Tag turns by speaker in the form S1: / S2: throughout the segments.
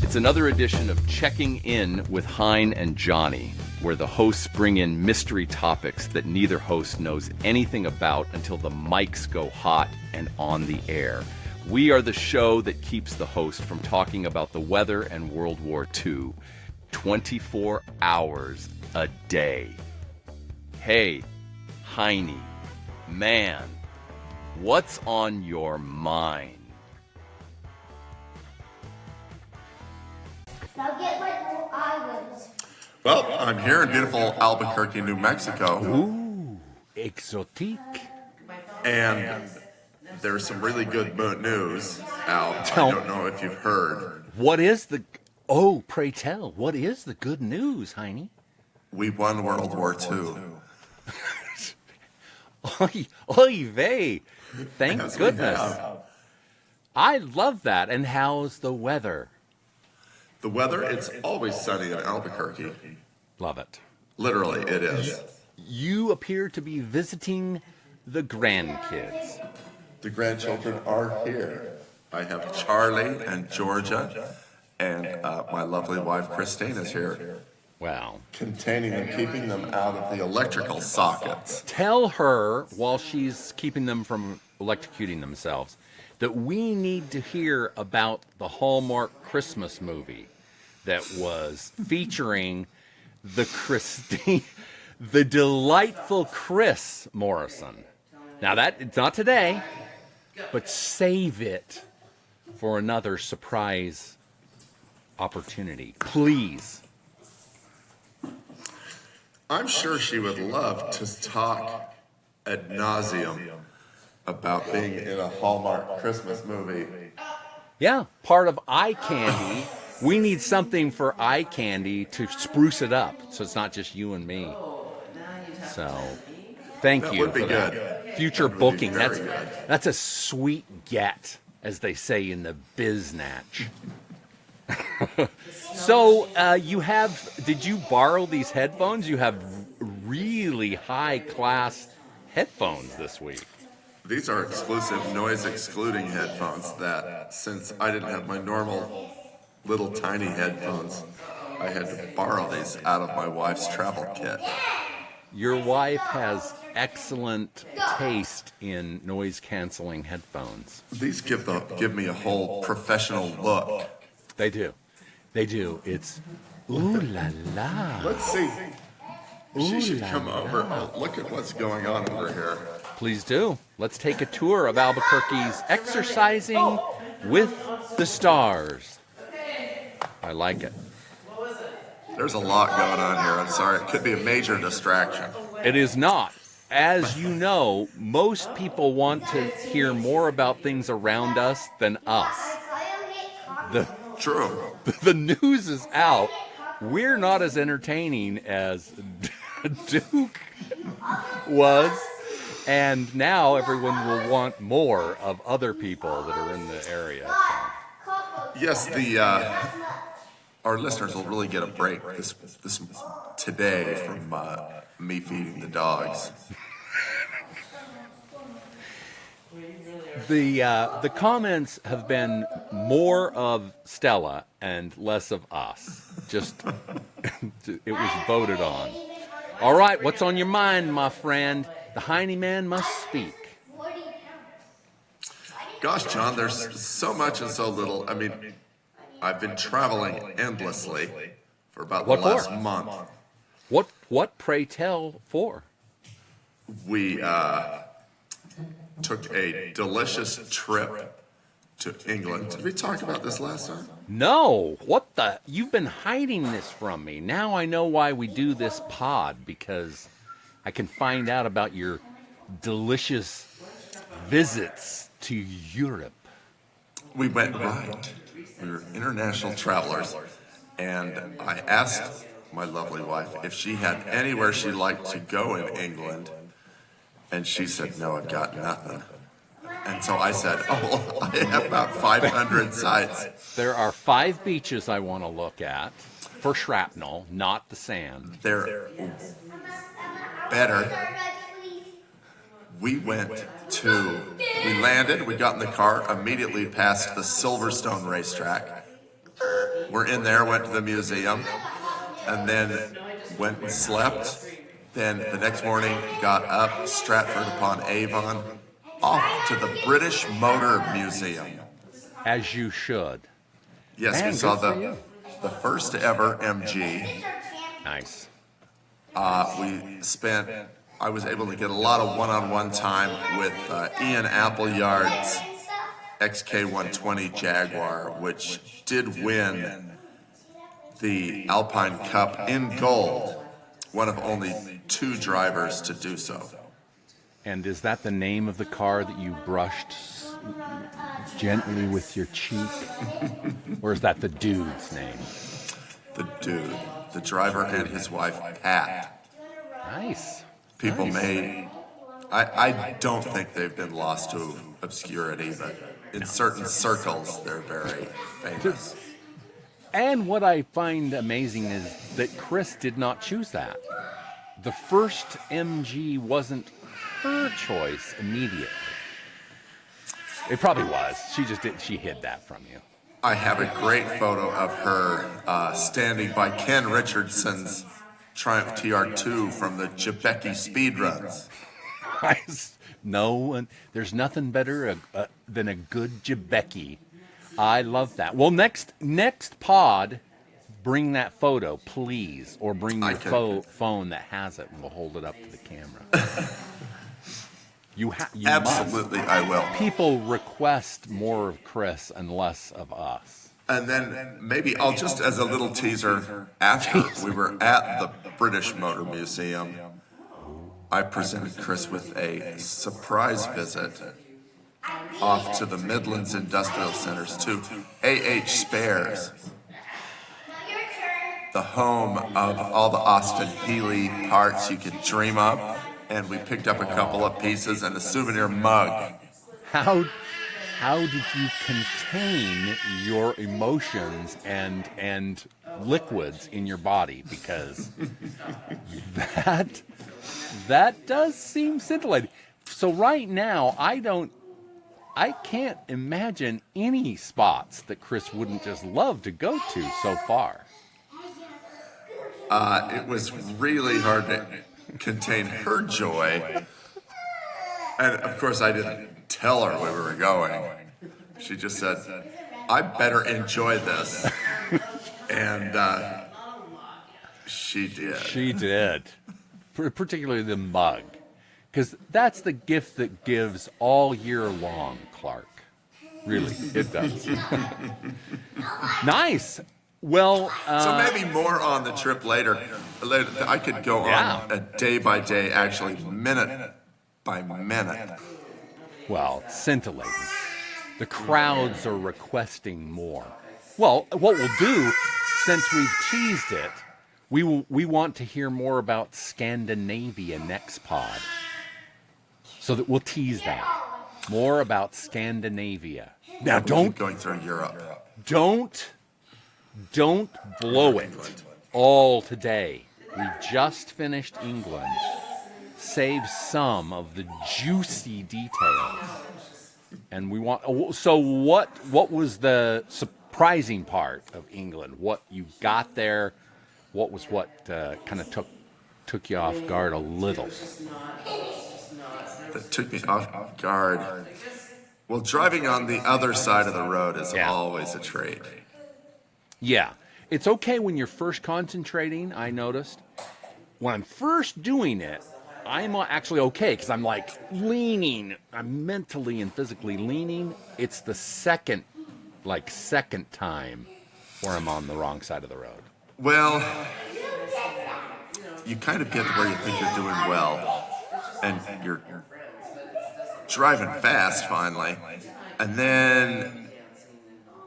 S1: It's another edition of Checking In with Hein and Johnny, where the hosts bring in mystery topics that neither host knows anything about until the mics go hot and on the air. We are the show that keeps the host from talking about the weather and World War II 24 hours a day. Hey, Heine, man, what's on your mind?
S2: Now get like more islands.
S3: Well, I'm here in beautiful Albuquerque, New Mexico.
S1: Ooh, exotique.
S3: And there's some really good news out. I don't know if you've heard.
S1: What is the... Oh, pray tell, what is the good news, Heine?
S3: We won World War II.
S1: Oy vey. Thank
S3: Yes,
S1: goodness.
S3: we have.
S1: I love that. And how's the weather?
S3: The weather, it's always sunny in Albuquerque.
S1: Love it.
S3: Literally, it is.
S1: You appear to be visiting the grandkids.
S3: The grandchildren are here. I have Charlie and Georgia, and my lovely wife Christine is here.
S1: Wow.
S3: Containing them, keeping them out of the electrical sockets.
S1: Tell her, while she's keeping them from electrocuting themselves, that we need to hear about the Hallmark Christmas movie that was featuring the delightful Chris Morrison. Now that it's not today, but save it for another surprise opportunity, please.
S3: I'm sure she would love to talk ad nauseum about being in a Hallmark Christmas movie.
S1: Yeah, part of eye candy. We need something for eye candy to spruce it up, so it's not just you and me. So, thank
S3: That
S1: you
S3: would be
S1: for
S3: good.
S1: that. Future
S3: That would be
S1: booking.
S3: very good.
S1: That's a sweet get, as they say in the biznatch. So, did you borrow these headphones? You have really high-class headphones this week.
S3: These are exclusive noise-excluding headphones that, since I didn't have my normal little tiny headphones, I had to borrow these out of my wife's travel kit.
S1: Your wife has excellent taste in noise-canceling headphones.
S3: These give me a whole professional look.
S1: They do. They do. It's ooh la la.
S3: Let's see. She
S1: Ooh
S3: should
S1: la
S3: come over.
S1: la.
S3: Look at what's going on over here.
S1: Please do. Let's take a tour of Albuquerque's Exercising with the Stars. I like it.
S3: There's a lot going on here. I'm sorry. It could be a major distraction.
S1: It is not. As you know, most people want to hear more about things around us than us.
S3: True.
S1: The news is out. We're not as entertaining as Duke was. And now everyone will want more of other people that are in the area. So.
S3: Yes, our listeners will really get a break this today from me feeding the dogs.
S1: The comments have been more of Stella and less of us. Just it was voted on. All right, what's on your mind, my friend? The Heine man must speak.
S3: Gosh, John, there's so much and so little. I mean, I've been traveling endlessly for about the last month.
S1: What, pray tell, for?
S3: We took a delicious trip to England. Did we talk about this last time?
S1: No, what the? You've been hiding this from me. Now I know why we do this pod, because I can find out about your delicious visits to Europe.
S3: We went right. We were international travelers, and I asked my lovely wife if she had anywhere she'd like to go in England, and she said, no, I've got nothing. And so I said, oh, well, I have about 500 sites.
S1: There are 5 beaches I want to look at for shrapnel, not the sand.
S3: They're better. We landed, we got in the car, immediately passed the Silverstone racetrack. were in there, went to the museum, and then went and slept. Then the next morning, got up, Stratford-upon-Avon, off to the British Motor Museum.
S1: As you should.
S3: Yes,
S1: Man,
S3: we saw
S1: good for you.
S3: the first ever MG.
S1: Nice.
S3: I was able to get a lot of one-on-one time with Ian Appleyard's XK120 Jaguar, which did win the Alpine Cup in gold, one of only 2 drivers to do so.
S1: And is that the name of the car that you brushed gently with your cheek? Or is that the dude's name?
S3: The dude, the driver and his wife, Pat.
S1: Nice.
S3: People
S1: Nice.
S3: I don't think they've been lost to obscurity, but in certain circles, they're very famous.
S1: And what I find amazing is that Chris did not choose that. The first MG wasn't her choice immediately. It probably was. She hid that from you.
S3: I have a great photo of her standing by Ken Richardson's Triumph TR2 from the Jebeki speedruns.
S1: No, there's nothing better than a good Jebeki. I love that. Well, next pod, bring that photo, please, or bring your phone that has it, and we'll hold it up to the camera. You
S3: Absolutely,
S1: must.
S3: I will.
S1: People request more of Chris and less of us.
S3: And then maybe I'll just, as a little teaser, after we were at the British Motor Museum, I presented Chris with a surprise visit off to the Midlands Industrial Centers to A.H. Spares, the home of all the Austin Healey parts you could dream of. And we picked up a couple of pieces and a souvenir mug.
S1: How did you contain your emotions and liquids in your body? Because that does seem scintillating. So right now, I can't imagine any spots that Chris wouldn't just love to go to so far.
S3: It was really hard to contain her joy. And of course, I didn't tell her where we were going. She just said, I better enjoy this. And she did.
S1: She did. Particularly the mug. Because that's the gift that gives all year long, Clark. Really, it does. Nice. Well,
S3: so maybe more on the trip later. I could go on a day by day, actually minute by minute.
S1: Well, scintillating. The crowds are requesting more. Well, what we'll do, since we've teased it, we want to hear more about Scandinavia next pod. So that we'll tease that. More about Scandinavia. Now, don't
S3: going through Europe.
S1: Don't blow it all today. We just finished England. Save some of the juicy details. And we want. So what was the surprising part of England? What you got there? What kind of took you off guard a little?
S3: That took me off guard. Well, driving on the other side of the road is always a treat.
S1: Yeah. It's okay when you're first concentrating, I noticed. When I'm first doing it, I'm actually okay because I'm like leaning. I'm mentally and physically leaning. It's the second time where I'm on the wrong side of the road.
S3: Well, you kind of get to where you think you're doing well, and you're driving fast finally, and then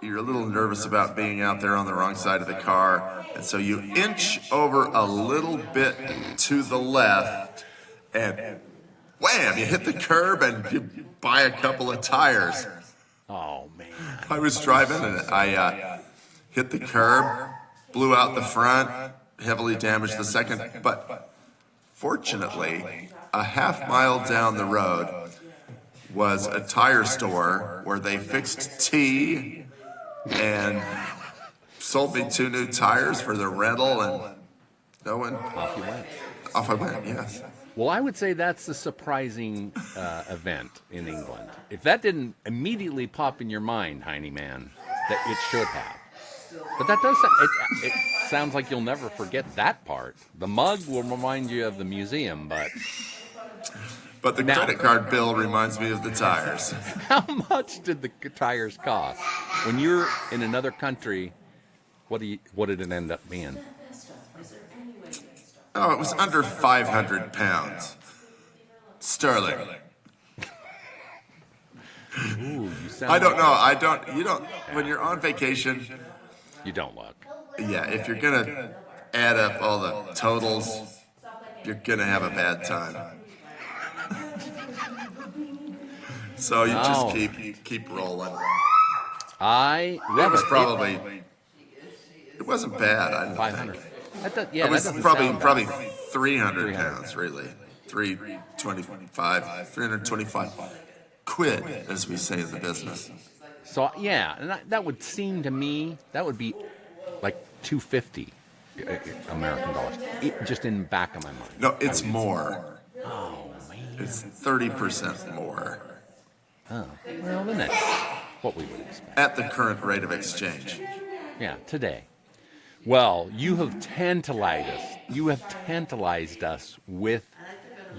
S3: you're a little nervous about being out there on the wrong side of the car, and so you inch over a little bit to the left, and wham, you hit the curb and you buy a couple of tires.
S1: Oh, man.
S3: I was driving and I hit the curb, blew out the front, heavily damaged the second, but fortunately, a half mile down the road was a tire store where they fixed tea and sold me 2 new tires for the rental, and no one.
S1: Off you went.
S3: Off I went. Yes.
S1: Well, I would say that's a surprising event in England. If that didn't immediately pop in your mind, Heine Man, that it should have. But that does. It sounds like you'll never forget that part. The mug will remind you of the museum, but.
S3: But the credit card bill reminds me of the tires.
S1: How much did the tires cost? When you're in another country, what did it end up being?
S3: Oh, it was under 500 pounds. Sterling.
S1: Ooh, you sound
S3: I don't know. You don't, when you're on vacation,
S1: You don't look.
S3: yeah, if you're going to add up all the totals, you're going to have a bad time. So you just keep rolling.
S1: I
S3: It
S1: love
S3: was
S1: it.
S3: probably, it wasn't bad. I didn't
S1: 500.
S3: think.
S1: Yeah,
S3: It was
S1: that doesn't
S3: probably
S1: sound bad.
S3: 300 pounds, really. 325 quid, as we say in the business.
S1: So yeah, and that would seem to me that would be like 250 American dollars, just in the back of my mind.
S3: No, it's more.
S1: Oh man.
S3: It's 30% more
S1: Oh, well then that's what we would expect.
S3: at the current rate of exchange.
S1: Yeah, today. Well, you have tantalized us. You have tantalized us with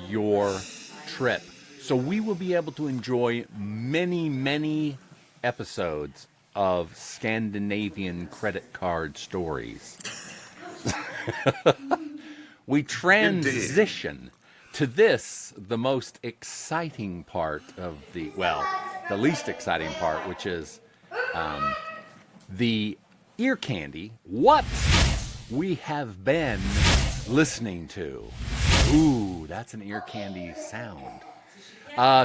S1: your trip. So we will be able to enjoy many, many episodes of Scandinavian credit card stories. We transition to this, the most exciting part of the least exciting part, which is the ear candy, what we have been listening to. Ooh, that's an ear candy sound.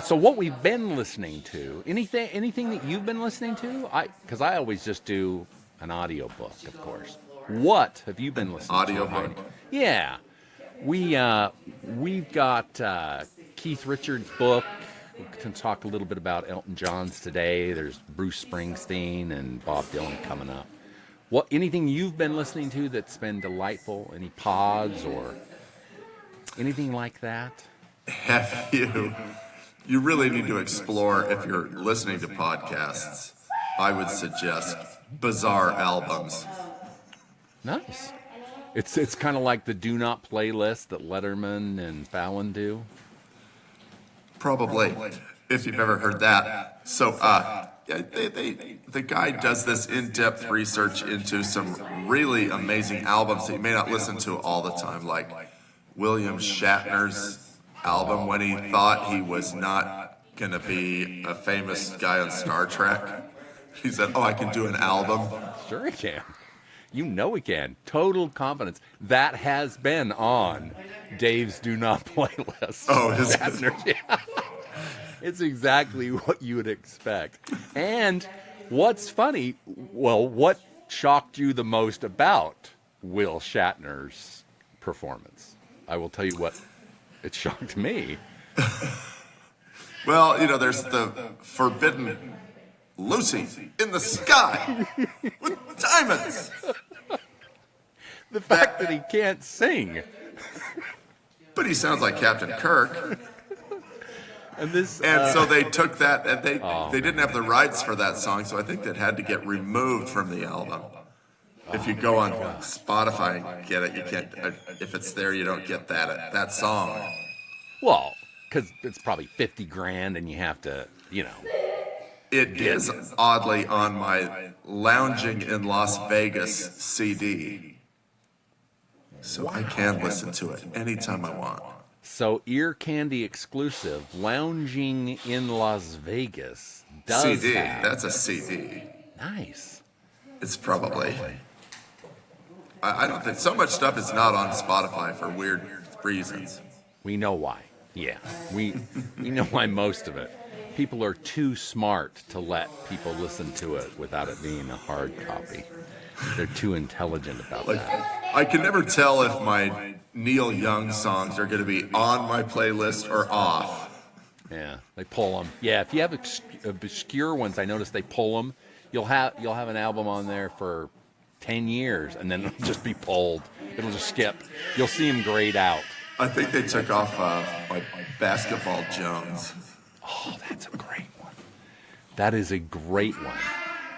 S1: So what we've been listening to, anything that you've been listening to? Because I always just do an audiobook, of course. What have you been listening to?
S3: Audiobook?
S1: Yeah. We've got Keith Richards' book. We can talk a little bit about Elton John's today. There's Bruce Springsteen and Bob Dylan coming up. Anything you've been listening to that's been delightful? Any pods or anything like that?
S3: Have you? You really need to explore, if you're listening to podcasts, I would suggest bizarre albums.
S1: Nice. It's kind of like the Do Not playlist that Letterman and Fallon do.
S3: Probably, if you've ever heard that. So, the guy does this in-depth research into some really amazing albums that you may not listen to all the time, like William Shatner's album when he thought he was not going to be a famous guy on Star Trek. He said, I can do an album.
S1: Sure he can. You know he can. Total confidence. That has been on Dave's Do Not playlist.
S3: Oh, is it?
S1: Yeah. It's exactly what you would expect. And what's funny, what shocked you the most about Will Shatner's performance? I will tell you what it shocked me.
S3: Well, there's the forbidden Lucy in the sky with diamonds.
S1: The fact that he can't sing.
S3: But he sounds like Captain Kirk.
S1: And this,
S3: And so they took that, and they didn't have the rights for that song, so I think that had to get removed from the album. If you go on Spotify and get it, you can't. If it's there, you don't get that song.
S1: well, because it's probably $50,000 and you have to,
S3: It is oddly on my Lounging in Las Vegas CD, so I can listen to it anytime I want.
S1: So ear candy exclusive, Lounging in Las Vegas does
S3: CD,
S1: have.
S3: that's a CD.
S1: Nice.
S3: It's probably. I don't think so much stuff is not on Spotify for weird reasons.
S1: We know why. Yeah, we know why most of it. People are too smart to let people listen to it without it being a hard copy. They're too intelligent about that.
S3: I can never tell if my Neil Young songs are going to be on my playlist or off.
S1: Yeah, they pull them. Yeah, if you have obscure ones, I notice they pull them. You'll have an album on there for 10 years, and then it'll just be pulled. It'll just skip. You'll see him grayed out.
S3: I think they took off like Basketball Jones.
S1: Oh, that's a great one. That is a great one.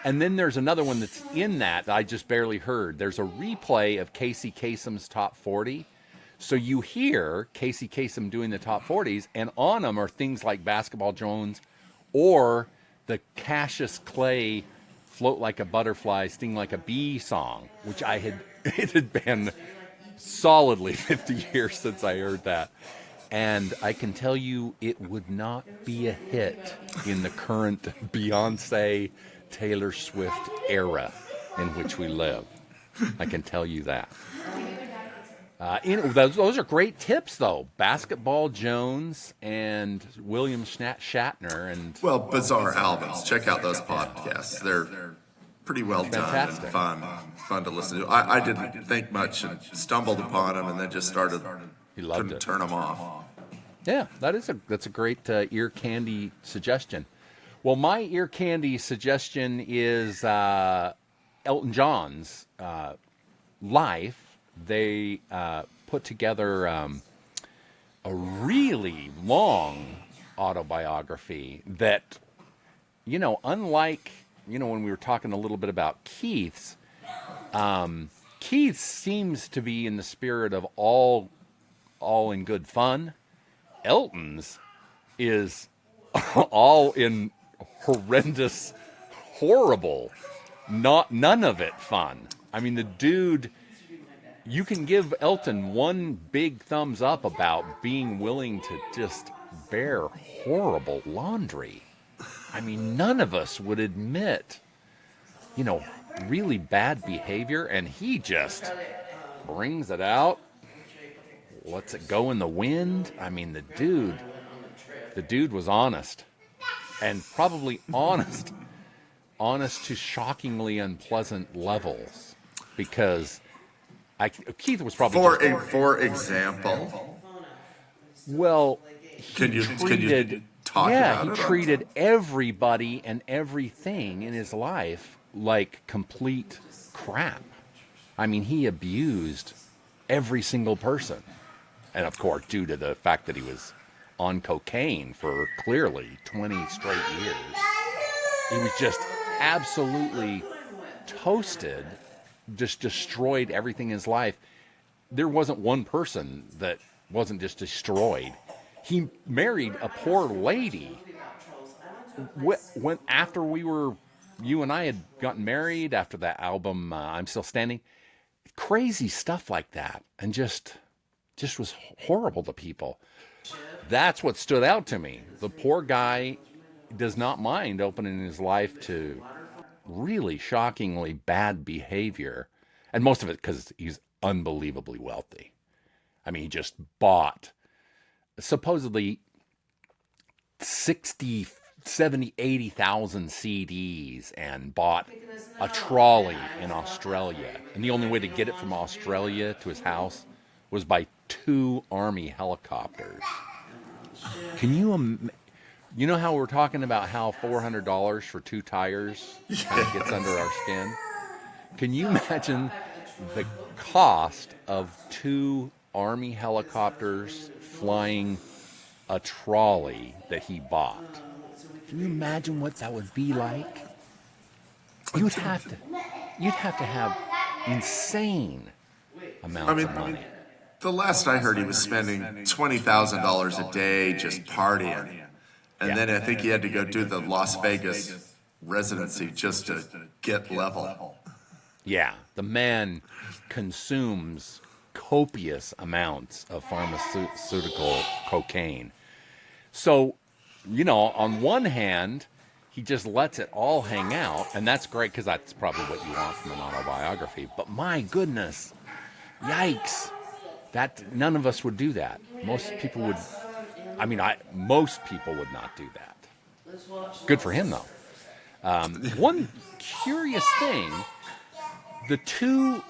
S1: And then there's another one that's in that I just barely heard. There's a replay of Casey Kasem's Top 40. So you hear Casey Kasem doing the Top 40s, and on them are things like Basketball Jones or the Cassius Clay Float Like a Butterfly, Sting Like a Bee song, which it had been solidly 50 years since I heard that. And I can tell you it would not be a hit in the current Beyonce, Taylor Swift era in which we live. I can tell you that. Those are great tips, though. Basketball Jones and William Shatner.
S3: Well, bizarre albums. Check out those podcasts. They're pretty well
S1: Fantastic.
S3: done and fun to listen to. I didn't think much and stumbled upon them and then just couldn't turn them off.
S1: Yeah, that's a great ear candy suggestion. Well, my ear candy suggestion is Elton John's life. They put together a really long autobiography that, unlike, when we were talking a little bit about Keith's, Keith seems to be in the spirit of all in good fun. Elton's is all in horrendous, horrible, none of it fun. I mean, the dude, you can give Elton one big thumbs up about being willing to just bear horrible laundry. I mean, none of us would admit, really bad behavior, and he just brings it out, lets it go in the wind. I mean, the dude was honest, and probably honest to shockingly unpleasant levels, because Keith was probably
S3: for example.
S1: Well,
S3: Can you talk about it?
S1: He treated everybody and everything in his life like complete crap. I mean, he abused every single person. And of course, due to the fact that he was on cocaine for clearly 20 straight years, he was just absolutely toasted, just destroyed everything in his life. There wasn't one person that wasn't just destroyed. He married a poor lady when after you and I had gotten married, after that album, I'm Still Standing. Crazy stuff like that, and just was horrible to people. That's what stood out to me. The poor guy does not mind opening his life to really shockingly bad behavior, and most of it because he's unbelievably wealthy. I mean, he just bought supposedly 60, 70, 80,000 CDs and bought a trolley in Australia. And the only way to get it from Australia to his house was by 2 Army helicopters. Can you know how we're talking about how $400 for 2 tires kind of gets under our skin? Can you imagine the cost of 2 Army helicopters flying a trolley that he bought? Can you imagine what that would be like? You'd have to have insane amounts of money.
S3: The last I heard, he was spending $20,000 a day just partying. And then I think he had to go do the Las Vegas residency just to get level.
S1: Yeah, the man consumes copious amounts of pharmaceutical cocaine. So, on one hand, he just lets it all hang out, and that's great because that's probably what you want from an autobiography. But my goodness, yikes, that none of us would do that. Most people would. Most people would not do that. Good for him, though. One curious thing, the 2,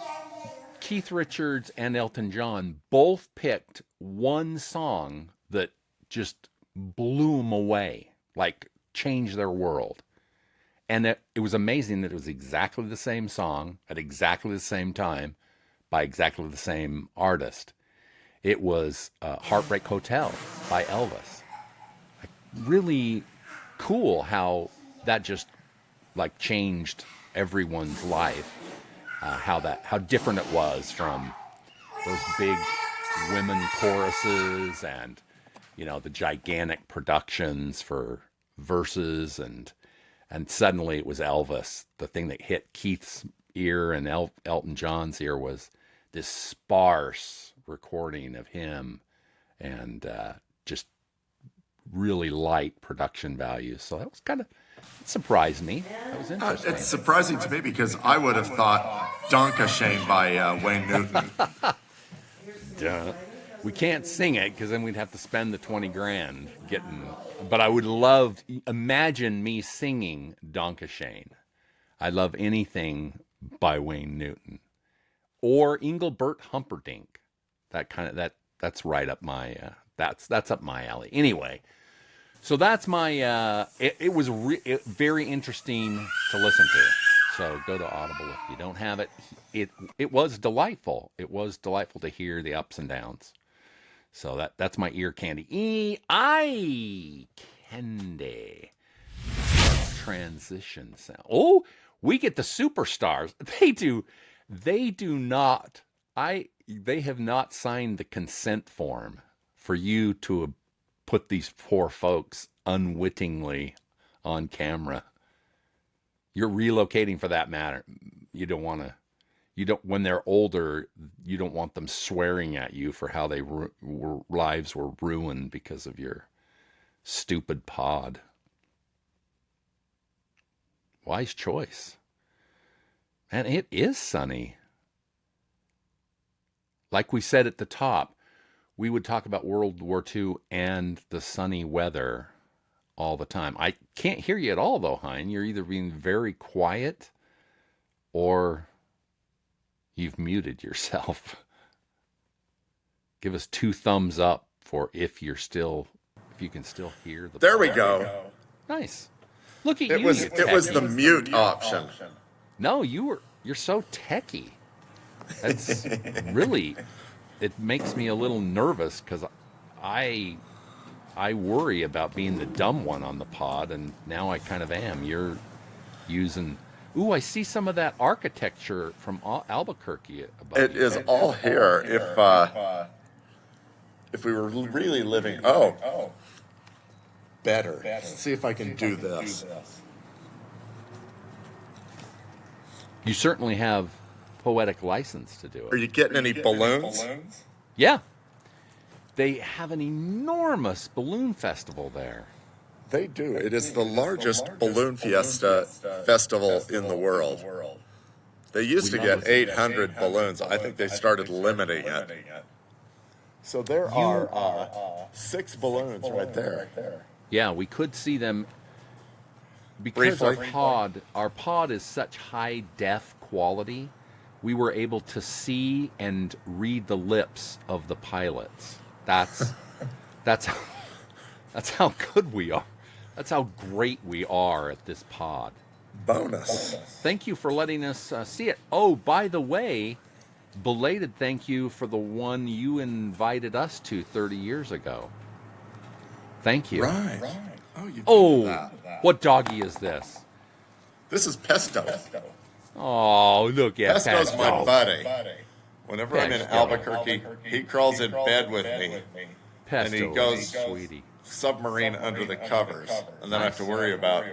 S1: Keith Richards and Elton John, both picked one song that just blew them away, like changed their world. And it was amazing that it was exactly the same song at exactly the same time by exactly the same artist. It was Heartbreak Hotel by Elvis. Really cool how that just like changed everyone's life. How different it was from those big women choruses and, you know, the gigantic productions for verses, and suddenly it was Elvis. The thing that hit Keith's ear and Elton John's ear was this sparse recording of him, and just really light production values. So that was kind of, it surprised me. That was interesting.
S3: It's surprising to me because I would have thought Donkashane by Wayne Newton.
S1: Duh. We can't sing it because then we'd have to spend the 20 grand getting. But I would love, imagine me singing Donkashane. I love anything by Wayne Newton or Engelbert Humperdinck. That's right up my that's up my alley. Anyway, so that's my it was very interesting to listen to. So go to Audible if you don't have it. It was delightful. It was delightful to hear the ups and downs. So that's my ear candy. Eye candy. Transition sound. Oh, we get the superstars. They do not. They have not signed the consent form for you to put these poor folks unwittingly on camera. You're relocating for that matter. You don't want to. You don't, when they're older, you don't want them swearing at you for how they lives were ruined because of your stupid pod. Wise choice. And it is sunny. Like we said at the top, we would talk about World War II and the sunny weather all the time. I can't hear you at all, though, Hein. You're either being very quiet or you've muted yourself. Give us 2 thumbs up for if you can still hear the.
S3: There we go.
S1: Nice. Look at
S3: It
S1: you.
S3: was the mute option.
S1: No, you're so techie. That's really, it makes me a little nervous because I worry about being the dumb one on the pod, and now I kind of am. You're using. Ooh, I see some of that architecture from Albuquerque.
S3: It is all here. If we were really living, better. Let's see if I can do this.
S1: You certainly have poetic license to do
S3: Are
S1: it.
S3: you getting any balloons?
S1: Yeah, they have an enormous balloon festival there.
S3: They do. It is the largest balloon fiesta festival in the world. They used to get 800 balloons. I think they started limiting it. So there are 6 balloons right there.
S1: Yeah, we could see them because
S3: Briefly.
S1: our pod is such high def quality. We were able to see and read the lips of the pilots. That's how good we are. That's how great we are at this pod.
S3: Bonus.
S1: Thank you for letting us see it. Oh, by the way, belated thank you for the one you invited us to 30 years ago. Thank you.
S3: Right. Oh, you
S1: Oh,
S3: that.
S1: what doggy is this?
S3: This is Pesto.
S1: Oh, look at
S3: Pesto's my
S1: Pesto.
S3: buddy. Whenever I'm in
S1: Pesto.
S3: Albuquerque, he crawls in bed with me.
S1: Pesto,
S3: And he goes
S1: sweetie.
S3: submarine under the covers. And then I have to worry about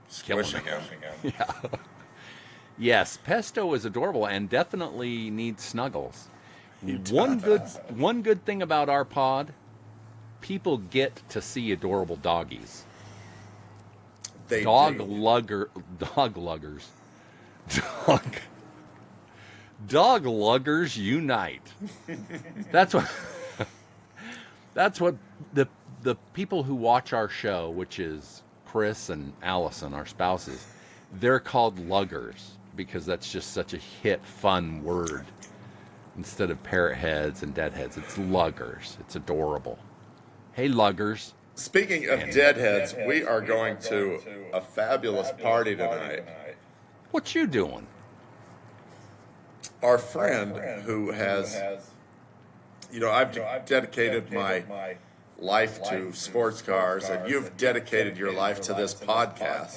S3: squishing him.
S1: Yeah. Yes, Pesto is adorable and definitely needs snuggles. One good thing about our pod, people get to see adorable doggies.
S3: They
S1: Dog
S3: do.
S1: luggers. Dog luggers unite. That's what the people who watch our show, which is Chris and Allison, our spouses, they're called luggers because that's just such a hit, fun word. Instead of parrot heads and dead heads, it's luggers. It's adorable. Hey, luggers.
S3: Speaking of deadheads, we are going to a fabulous party tonight.
S1: What you doing?
S3: Our friend who has, I've dedicated my life to sports cars, and you've dedicated your life to this podcast.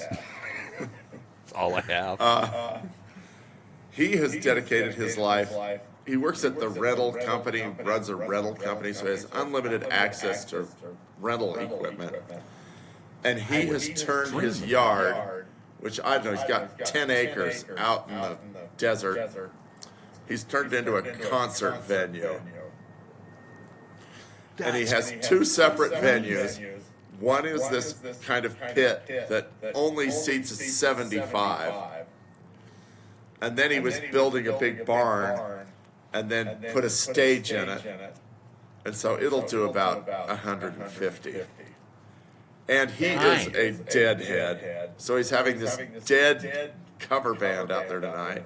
S1: That's all I have.
S3: He has dedicated his life. He works at the rental company, runs a rental company, so he has unlimited access to rental equipment. And he has turned his yard, which I don't know, he's got 10 acres out in the desert. He's turned it into a concert venue. And he has two separate venues. One is this kind of pit that only seats 75. And then he was building a big barn and then put a stage in it. And so it'll do about 150. And he is a deadhead. So he's having this dead cover band out there tonight.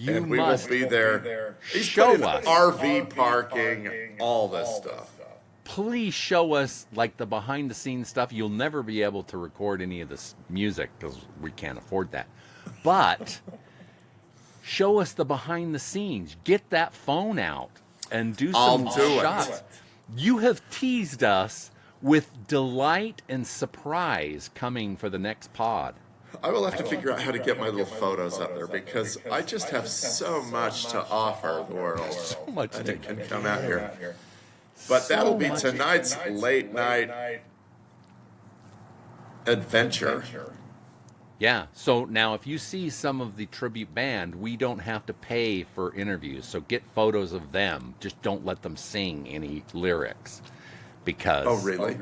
S3: And we will be there. He's
S1: show
S3: putting
S1: us.
S3: RV parking, all this stuff.
S1: Please show us like the behind the scenes stuff. You'll never be able to record any of this music because we can't afford that. But show us the behind the scenes. Get that phone out and do some shots. You have teased us with delight and surprise coming for the next pod.
S3: I will have to figure out how to get my little photos up there because I just have so much to offer the world.
S1: So much
S3: and
S1: to
S3: it can come out here. But that'll be tonight's late night adventure.
S1: Yeah, so now if you see some of the tribute band, we don't have to pay for interviews. So get photos of them. Just don't let them sing any lyrics. Because
S3: Oh, really?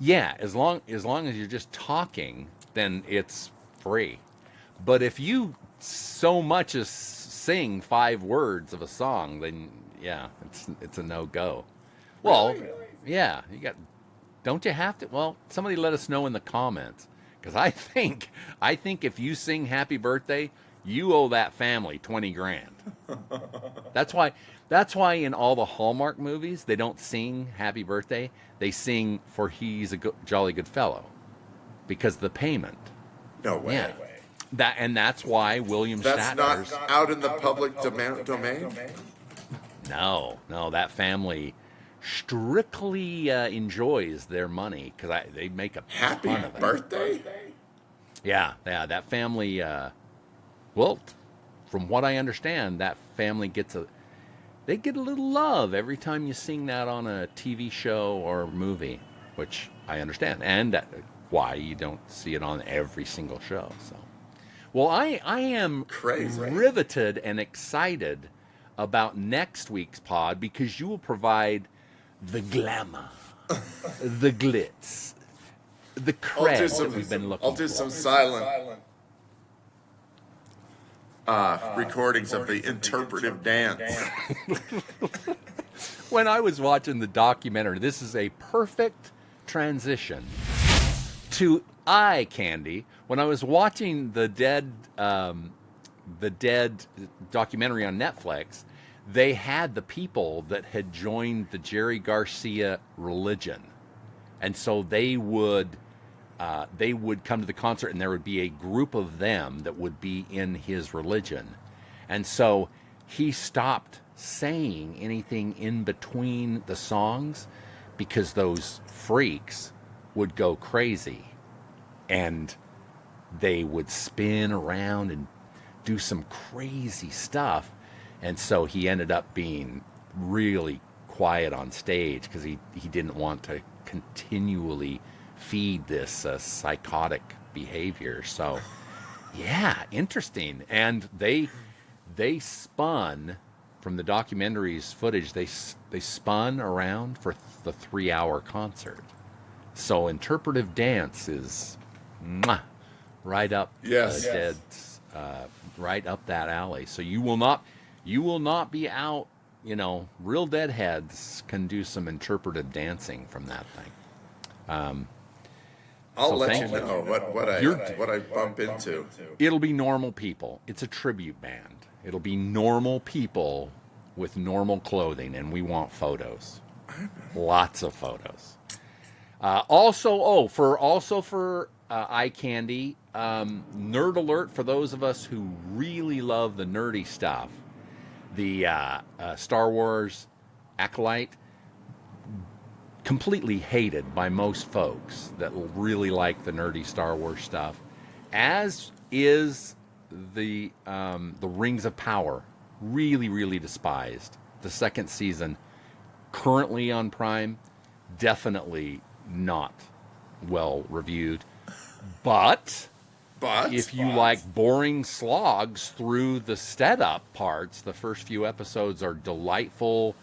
S1: yeah, as long as you're just talking, then it's free. But if you so much as sing 5 words of a song, then yeah, it's a no-go. Well, yeah, don't you have to? Well, somebody let us know in the comments. Because I think if you sing Happy Birthday, you owe that family 20 grand. That's why in all the Hallmark movies, they don't sing Happy Birthday. They sing For He's a Jolly Good Fellow. Because of the payment.
S3: No way.
S1: Yeah. That's why William
S3: That's
S1: Shatner's...
S3: not out in the public domain?
S1: No, that family strictly enjoys their money because they make a
S3: Happy
S1: ton of it.
S3: birthday?
S1: Yeah, that family. Well, from what I understand, that family they get a little love every time you sing that on a TV show or movie, which I understand, and why you don't see it on every single show. So, well, I am
S3: Crazy.
S1: riveted and excited about next week's pod because you will provide the glamour, the glitz, the cred that we've been looking for.
S3: I'll do some silent recordings of the interpretive dance.
S1: When I was watching the documentary, this is a perfect transition to eye candy. When I was watching the Dead documentary on Netflix, they had the people that had joined the Jerry Garcia religion. And so they would come to the concert and there would be a group of them that would be in his religion. And so he stopped saying anything in between the songs because those freaks would go crazy and they would spin around and do some crazy stuff. And so he ended up being really quiet on stage because he didn't want to continually feed this psychotic behavior. So, yeah, interesting. And they spun from the documentary's footage. They spun around for the 3-hour concert. So interpretive dance is right up Dead's, right up that alley. So you will not be out. Real deadheads can do some interpretive dancing from that thing.
S3: I'll let you know what I bump into.
S1: It'll be normal people. It's a tribute band. It'll be normal people with normal clothing, and we want photos. Lots of photos. For eye candy, nerd alert for those of us who really love the nerdy stuff. The Star Wars Acolyte, completely hated by most folks that really like the nerdy Star Wars stuff, as is the Rings of Power, really, really despised. The second season, currently on Prime, definitely not well reviewed. But if you like boring slogs through the setup parts, the first few episodes are delightful,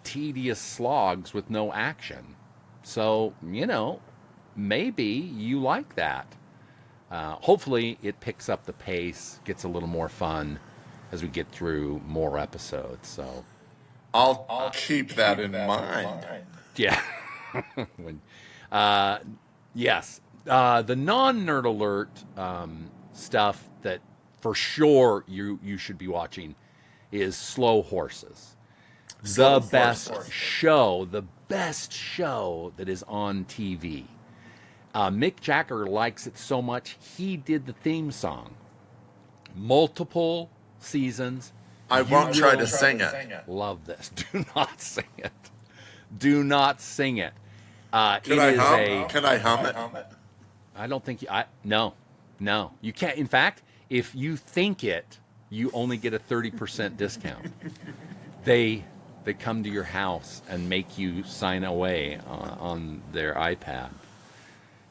S1: tedious slogs with no action. So, maybe you like that. Hopefully it picks up the pace, gets a little more fun as we get through more episodes. So
S3: I'll keep that in mind.
S1: Yeah. Yes. The non-nerd alert stuff that for sure you should be watching is Slow Horses. The best show that is on TV. Mick Jagger likes it so much, he did the theme song. Multiple seasons.
S3: I won't try to sing it.
S1: Love this. Do not sing it. Do not sing it.
S3: Can I hum it?
S1: I don't think no, you can't. In fact, if you think it, you only get a 30% discount. They come to your house and make you sign away on their iPad.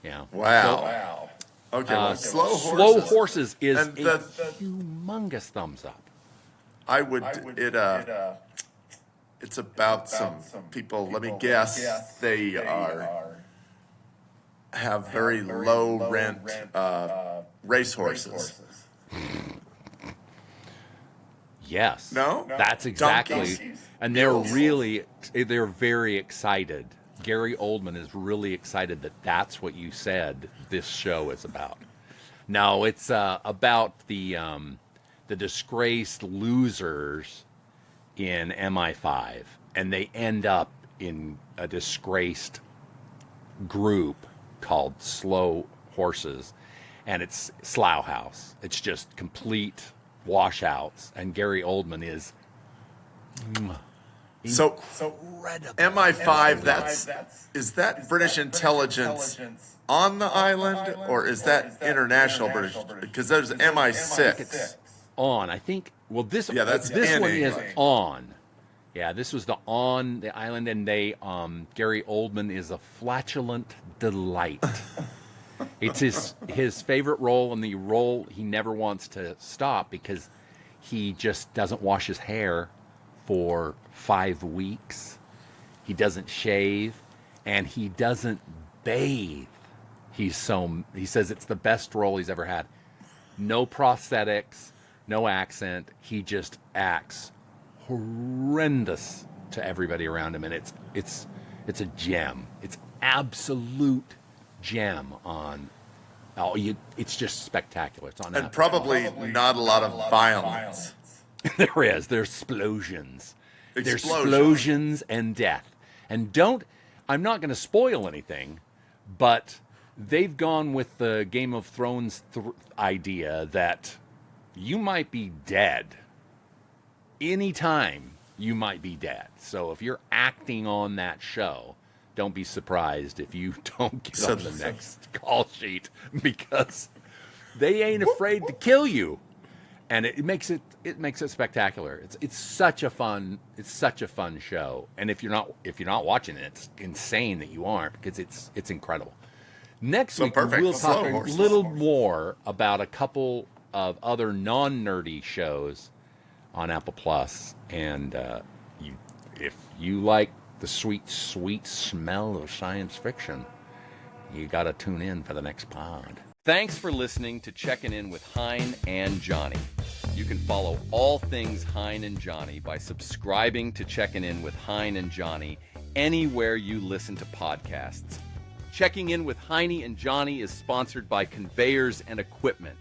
S1: Yeah.
S3: Wow. Okay. Well,
S1: Slow Horses is a humongous thumbs up.
S3: It's about some people. Let me guess. They have very low rent racehorses.
S1: Yes.
S3: No?
S1: That's exactly.
S3: Donkeys.
S1: And they're very excited. Gary Oldman is really excited that that's what you said this show is about. No, it's about the disgraced losers in MI5, and they end up in a disgraced group called Slow Horses, and it's Slough House. It's just complete washouts, and Gary Oldman is
S3: So
S1: incredible.
S3: MI5, is that British intelligence on the island, or is that international British? Because there's MI6.
S1: On, I think. Well, this one
S3: Annie.
S1: is on. Yeah, this was on the island, and they Gary Oldman is a flatulent delight. It's his favorite role, and the role he never wants to stop because he just doesn't wash his hair for 5 weeks. He doesn't shave, and he doesn't bathe. He says it's the best role he's ever had. No prosthetics, no accent. He just acts horrendous to everybody around him, and it's a gem. It's absolute gem on. It's just spectacular. It's on.
S3: And probably not a lot of violence.
S1: There is. There's explosions. There's explosions and death. And I'm not going to spoil anything, but they've gone with the Game of Thrones idea that you might be dead. Anytime you might be dead. So if you're acting on that show, don't be surprised if you don't get on the next call sheet, because they ain't afraid to kill you. And it makes it spectacular. It's such a fun show. And if you're not watching it, it's insane that you aren't, because it's incredible. Next week we'll talk a little more about a couple of other non-nerdy shows on Apple Plus, and if you like the sweet smell of science fiction, you got to tune in for the next pod. Thanks for listening to Checking In with Hein and Johnny. You can follow all things Hein and Johnny by subscribing to Checking In with Hein and Johnny anywhere you listen to podcasts. Checking In with Hein and Johnny is sponsored by Conveyors and Equipment.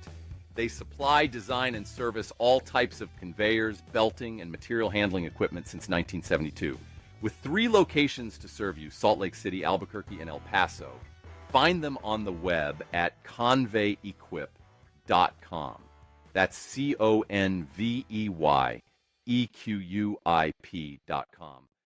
S1: They supply, design, and service all types of conveyors, belting, and material handling equipment since 1972. With 3 locations to serve you, Salt Lake City, Albuquerque, and El Paso, Find them on the web at conveyequip.com. That's ConveyeQuip.com.